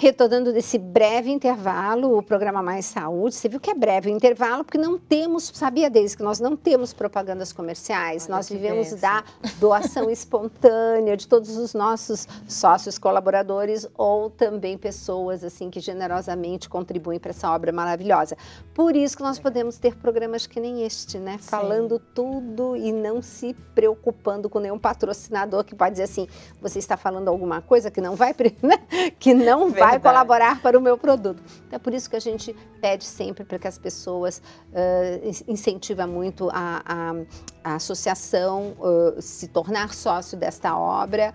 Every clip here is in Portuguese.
Retornando desse breve intervalo, o programa Mais Saúde, você viu que é breve o intervalo, porque não temos, sabia desde que nós não temos propagandas comerciais, Olha, nós que vivemos bênção. da doação espontânea de todos os nossos sócios colaboradores ou também pessoas assim que generosamente contribuem para essa obra maravilhosa. Por isso que nós podemos ter programas que nem este, né? Sim. Falando tudo e não se preocupando com nenhum patrocinador que pode dizer assim, você está falando alguma coisa que não vai, né? Que não vai colaborar para o meu produto. Então, é por isso que a gente pede sempre para que as pessoas incentiva muito a associação se tornar sócio desta obra,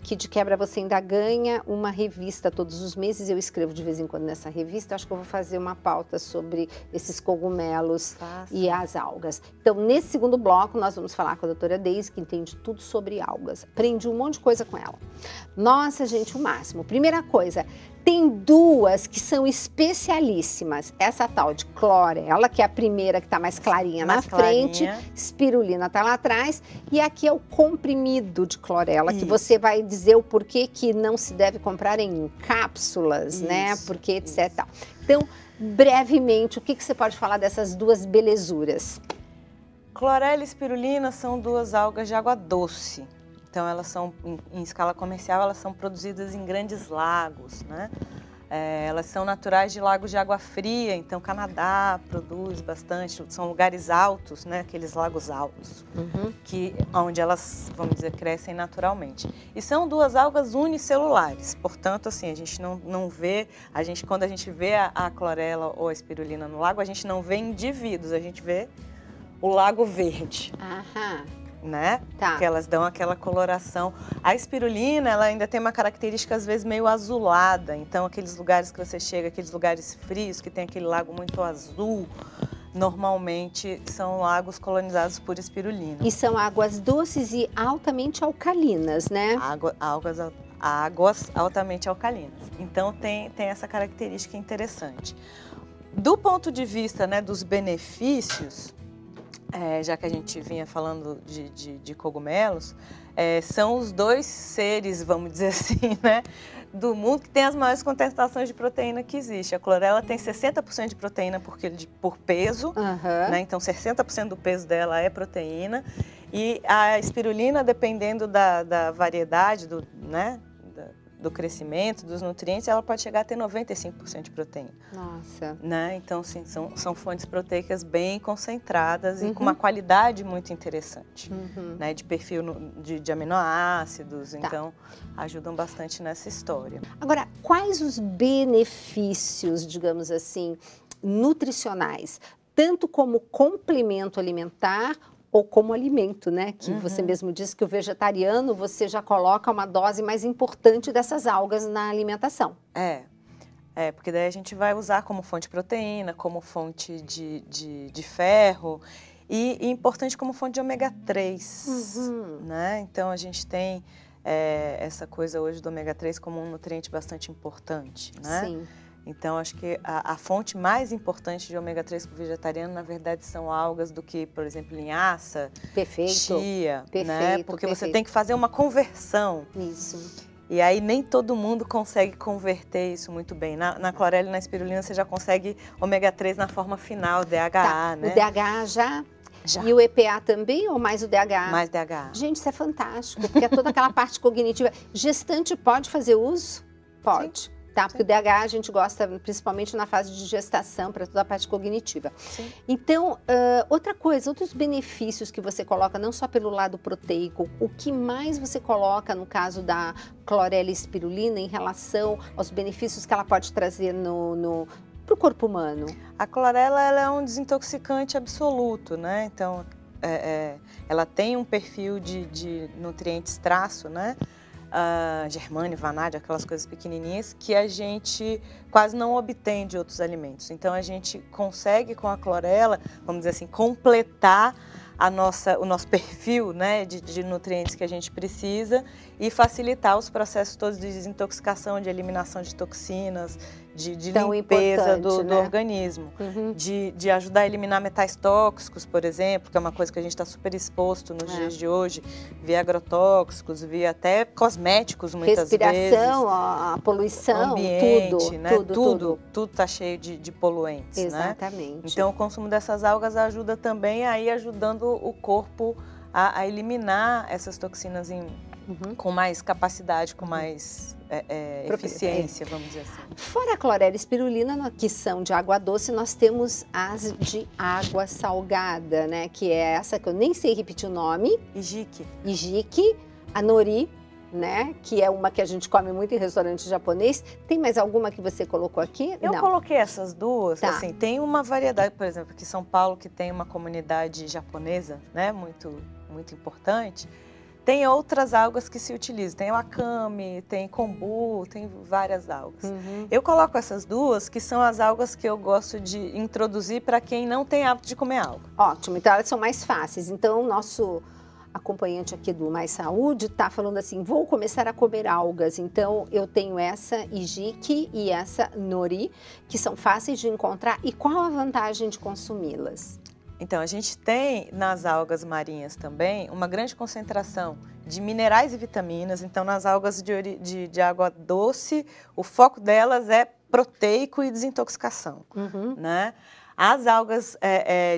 que de quebra você ainda ganha uma revista todos os meses. Eu escrevo de vez em quando nessa revista, acho que eu vou fazer uma pauta sobre esses cogumelos e as algas. Então, nesse segundo bloco, nós vamos falar com a doutora Deise, que entende tudo sobre algas. Aprendi um monte de coisa com ela. Nossa, gente, o máximo. Primeira coisa, tem duas que são especialíssimas. Essa tal de clorela, que é a primeira que está mais clarinha na frente, espirulina está lá atrás, e aqui é o comprimido de clorela, que você vai dizer o porquê que não se deve comprar em cápsulas, né? Porque etc. Então, brevemente, o que você pode falar dessas duas belezuras? Clorela e espirulina são duas algas de água doce. Então, elas são, em escala comercial, elas são produzidas em grandes lagos, né? Elas são naturais de lagos de água fria, então Canadá produz bastante, são lugares altos, né? Aqueles lagos altos, onde elas, vamos dizer, crescem naturalmente. E são duas algas unicelulares, portanto, assim, a gente não vê, quando a gente vê a clorela ou a espirulina no lago, a gente não vê indivíduos, a gente vê o lago verde. Né? Porque elas dão aquela coloração. A espirulina, ela ainda tem uma característica às vezes meio azulada, então aqueles lugares que você chega, aqueles lugares frios que tem aquele lago muito azul, normalmente são lagos colonizados por espirulina. E são águas doces e altamente alcalinas, né? Águas altamente alcalinas. Então tem essa característica interessante. Do ponto de vista, né, dos benefícios, já que a gente vinha falando de cogumelos, são os dois seres, vamos dizer assim, né, do mundo que tem as maiores concentrações de proteína que existe. A clorela tem 60% de proteína por peso, né, então 60% do peso dela é proteína, e a espirulina, dependendo da variedade, né, do crescimento, dos nutrientes, ela pode chegar a ter 95% de proteína. Nossa! Né? Então, sim, são fontes proteicas bem concentradas e com uma qualidade muito interessante, né? De perfil de aminoácidos, então ajudam bastante nessa história. Agora, quais os benefícios, digamos assim, nutricionais, tanto como complemento alimentar ou como alimento, né? Que você mesmo disse que o vegetariano, você já coloca uma dose mais importante dessas algas na alimentação. Porque daí a gente vai usar como fonte de proteína, como fonte de ferro e importante como fonte de ômega 3, né? Então a gente tem essa coisa hoje do ômega 3 como um nutriente bastante importante, né? Sim. Então, acho que a fonte mais importante de ômega 3 para o vegetariano, na verdade, são algas do que, por exemplo, linhaça, chia, né? Porque você tem que fazer uma conversão. Isso. E aí, nem todo mundo consegue converter isso muito bem. Na clorela e na espirulina, você já consegue ômega 3 na forma final, DHA, né? O DHA já? E o EPA também ou mais o DHA? Mais DHA. Gente, isso é fantástico, porque é toda aquela parte cognitiva. Gestante pode fazer uso? Pode. Sim. Porque o DHA a gente gosta principalmente na fase de gestação, para toda a parte cognitiva. Sim. Então, outra coisa, outros benefícios que você coloca, não só pelo lado proteico, o que mais você coloca no caso da clorela e espirulina em relação aos benefícios que ela pode trazer para o corpo humano? A clorela, ela é um desintoxicante absoluto, né? Então, ela tem um perfil de nutrientes traço, né? Germânio, vanádio, aquelas coisas pequenininhas que a gente quase não obtém de outros alimentos. Então, a gente consegue com a clorela, vamos dizer assim, completar o nosso perfil, né, de nutrientes que a gente precisa e facilitar os processos todos de desintoxicação, de eliminação de toxinas, de limpeza do organismo, de ajudar a eliminar metais tóxicos, por exemplo, que é uma coisa que a gente está super exposto nos dias de hoje, via agrotóxicos, via até cosméticos muitas vezes. Respiração, a poluição, ambiente, tudo, né? Tudo está cheio de poluentes. Exatamente. Né? Então o consumo dessas algas ajuda também a ir ajudando o corpo a eliminar essas toxinas com mais capacidade, com mais eficiência, vamos dizer assim. Fora a clorela e espirulina, que são de água doce, nós temos as de água salgada, né? Que é essa que eu nem sei repetir o nome. Ijiki, a nori, né? Que é uma que a gente come muito em restaurante japonês. Tem mais alguma que você colocou aqui? Eu coloquei essas duas. Tá. Assim, tem uma variedade, por exemplo, aqui em São Paulo, que tem uma comunidade japonesa, né? Muito importante. Tem outras algas que se utilizam, tem wakame, tem kombu, tem várias algas. Eu coloco essas duas, que são as algas que eu gosto de introduzir para quem não tem hábito de comer alga. Ótimo, então elas são mais fáceis. Então o nosso acompanhante aqui do Mais Saúde está falando assim, vou começar a comer algas. Então eu tenho essa ijiki e essa nori, que são fáceis de encontrar. E qual a vantagem de consumi-las? Então, a gente tem nas algas marinhas também uma grande concentração de minerais e vitaminas. Então, nas algas de água doce, o foco delas é proteico e desintoxicação, né? As algas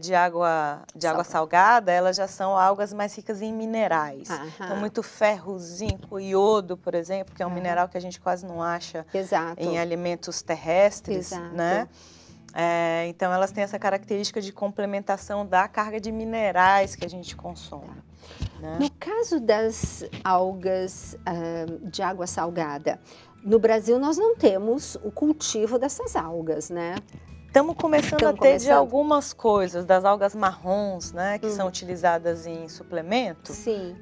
de água salgada, elas já são algas mais ricas em minerais. Então, muito ferro, zinco, iodo, por exemplo, que é um mineral que a gente quase não acha em alimentos terrestres, né? Então, elas têm essa característica de complementação da carga de minerais que a gente consome. Né? No caso das algas de água salgada, no Brasil nós não temos o cultivo dessas algas, né? Estamos começando a ter de algumas coisas, das algas marrons, né, que são utilizadas em suplemento,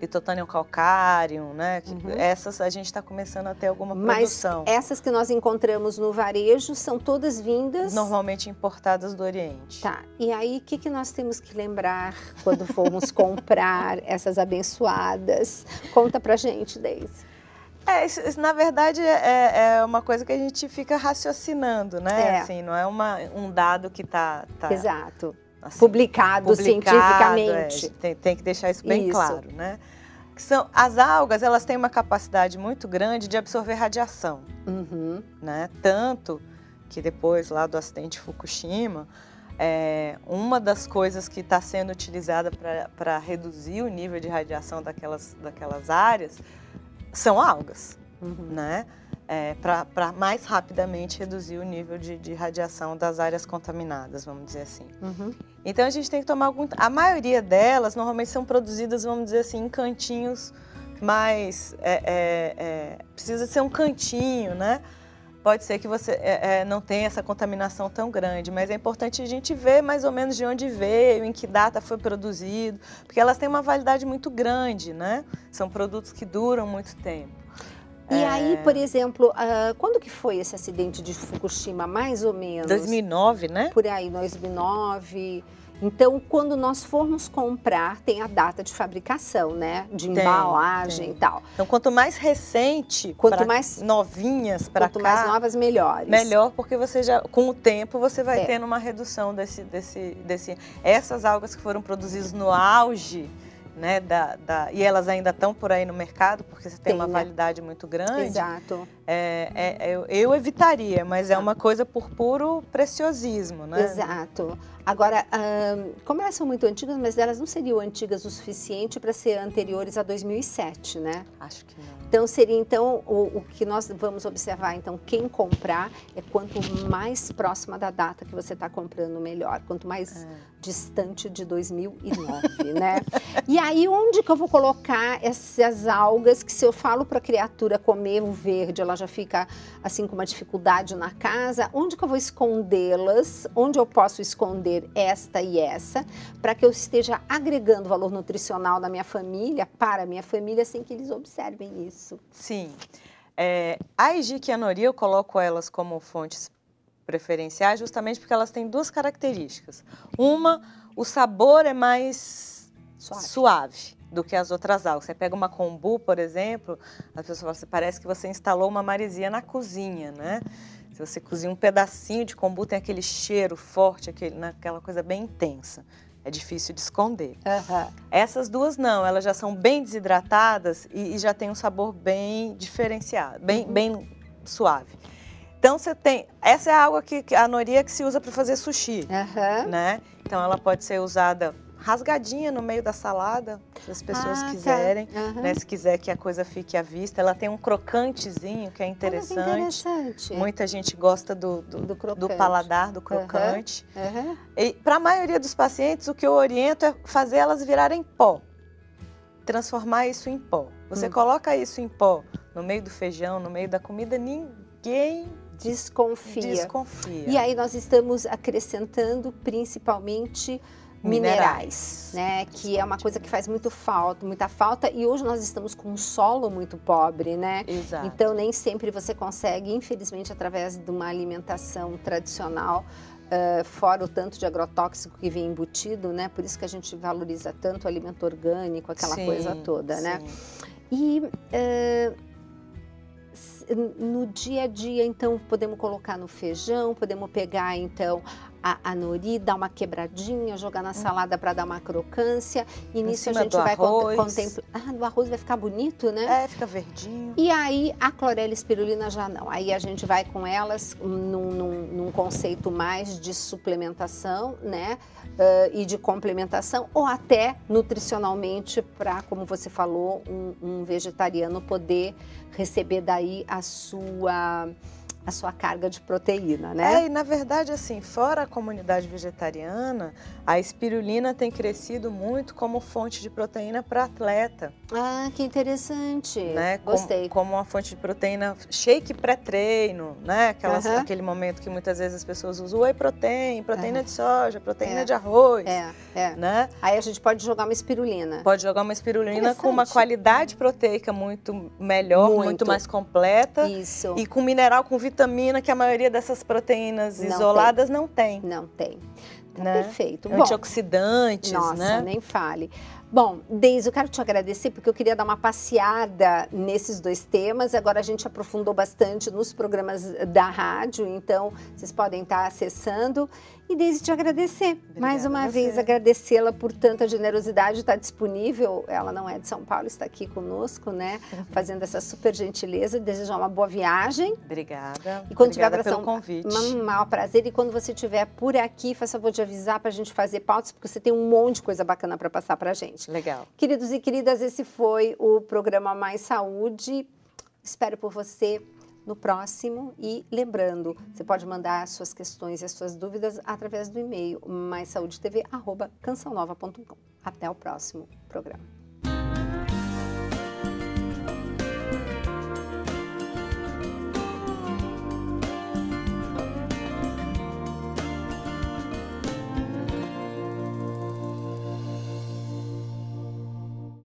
Lithothanium calcareum, né, essas a gente está começando a ter alguma produção. Mas essas que nós encontramos no varejo são todas vindas? Normalmente importadas do Oriente. Tá, e aí o que nós temos que lembrar quando formos comprar essas abençoadas? Conta pra gente, Deise. Isso, na verdade, é uma coisa que a gente fica raciocinando, né? Assim, não é um dado que está Exato. Assim, publicado cientificamente. Tem que deixar isso bem claro, né? As algas, elas têm uma capacidade muito grande de absorver radiação, né? Tanto que depois, lá do acidente de Fukushima, uma das coisas que está sendo utilizada para reduzir o nível de radiação daquelas áreas são algas, né? Para mais rapidamente reduzir o nível de radiação das áreas contaminadas, vamos dizer assim. Então a gente tem que tomar a maioria delas normalmente são produzidas, vamos dizer assim, em cantinhos mais... precisa ser um cantinho, né? Pode ser que você não tenha essa contaminação tão grande, mas é importante a gente ver mais ou menos de onde veio, em que data foi produzido, porque elas têm uma validade muito grande, né? São produtos que duram muito tempo. E aí, por exemplo, quando que foi esse acidente de Fukushima, mais ou menos? 2009, né? Por aí, 2009... Então, quando nós formos comprar, tem a data de fabricação, né? De embalagem e tal. Então, quanto mais recente, novinhas para cá... Quanto mais novas, melhores. Melhor, porque você já, com o tempo, você vai tendo uma redução essas algas que foram produzidas no auge, né? E elas ainda estão por aí no mercado, porque você tem uma validade muito grande. Exato. Eu evitaria, mas é uma coisa por puro preciosismo, né? Exato. Agora, como elas são muito antigas, mas elas não seriam antigas o suficiente para ser anteriores a 2007, né? Acho que não. Então, seria o que nós vamos observar, então, quem comprar é quanto mais próxima da data que você está comprando, melhor. Quanto mais distante de 2009, né? E aí, onde que eu vou colocar essas algas que se eu falo para a criatura comer o verde, ela já fica, assim, com uma dificuldade na casa? Onde que eu vou escondê-las? Onde eu posso esconder esta e essa, para que eu esteja agregando valor nutricional na minha família, para a minha família, sem que eles observem isso? Sim. A ijiki e a nori, eu coloco elas como fontes preferenciais justamente porque elas têm duas características. Uma, o sabor é mais suave do que as outras algas. Você pega uma kombu, por exemplo, a pessoa fala assim, parece que você instalou uma maresia na cozinha, né? Se você cozinha um pedacinho de kombu, tem aquele cheiro forte, aquela coisa bem intensa. É difícil de esconder. Essas duas não, elas já são bem desidratadas e já tem um sabor bem diferenciado, bem suave. Então você tem, essa é a água a nori que se usa para fazer sushi, né? Então ela pode ser usada rasgadinha no meio da salada, se as pessoas quiserem, né? Se quiser que a coisa fique à vista. Ela tem um crocantezinho que é interessante. Muita gente gosta do paladar, do crocante. E para a maioria dos pacientes, o que eu oriento é fazer elas virarem pó. Transformar isso em pó. Você coloca isso em pó no meio do feijão, no meio da comida, ninguém desconfia. E aí nós estamos acrescentando principalmente minerais, né? Que é uma coisa que faz muita falta, e hoje nós estamos com um solo muito pobre, né? Exato. Então nem sempre você consegue, infelizmente, através de uma alimentação tradicional, fora o tanto de agrotóxico que vem embutido, né? Por isso que a gente valoriza tanto o alimento orgânico, aquela coisa toda, né? E no dia a dia, então, podemos colocar no feijão, podemos pegar, então, a nori, dar uma quebradinha, jogar na salada para dar uma crocância. E nisso a gente vai contemplar. Do arroz vai ficar bonito, né? Fica verdinho. E aí a clorela e espirulina já não. Aí a gente vai com elas num conceito mais de suplementação, né? E de complementação, ou até nutricionalmente para, como você falou, um vegetariano poder receber daí a sua carga de proteína, né? E na verdade, assim, fora a comunidade vegetariana, a espirulina tem crescido muito como fonte de proteína para atleta. Ah, que interessante, né? Gostei. Como uma fonte de proteína, shake pré-treino, né? Aquele momento que muitas vezes as pessoas usam whey protein, proteína de soja, proteína de arroz, né? Aí a gente pode jogar uma espirulina. Pode jogar uma espirulina com uma qualidade proteica muito melhor, muito mais completa. Isso. E com mineral, com vitamina, que a maioria dessas proteínas isoladas não tem. Não tem. Né? Perfeito. Antioxidantes, né? Nem fale. Bom, Deise, eu quero te agradecer porque eu queria dar uma passeada nesses dois temas. Agora a gente aprofundou bastante nos programas da rádio, então vocês podem estar acessando. E Deise, te agradecer. Obrigada, mais uma vez, agradecê-la por tanta generosidade, estar disponível. Ela não é de São Paulo, está aqui conosco, né? Fazendo essa super gentileza. Desejar uma boa viagem. Obrigada. E quando tiver pelo convite. Um maior prazer. E quando você estiver por aqui, faça favor de avisar para a gente fazer pautas, porque você tem um monte de coisa bacana para passar para a gente. Legal. Queridos e queridas, esse foi o programa Mais Saúde. Espero por você no próximo. E lembrando, você pode mandar suas questões e as suas dúvidas através do e-mail maissaudetv@cançãonova.com. Até o próximo programa.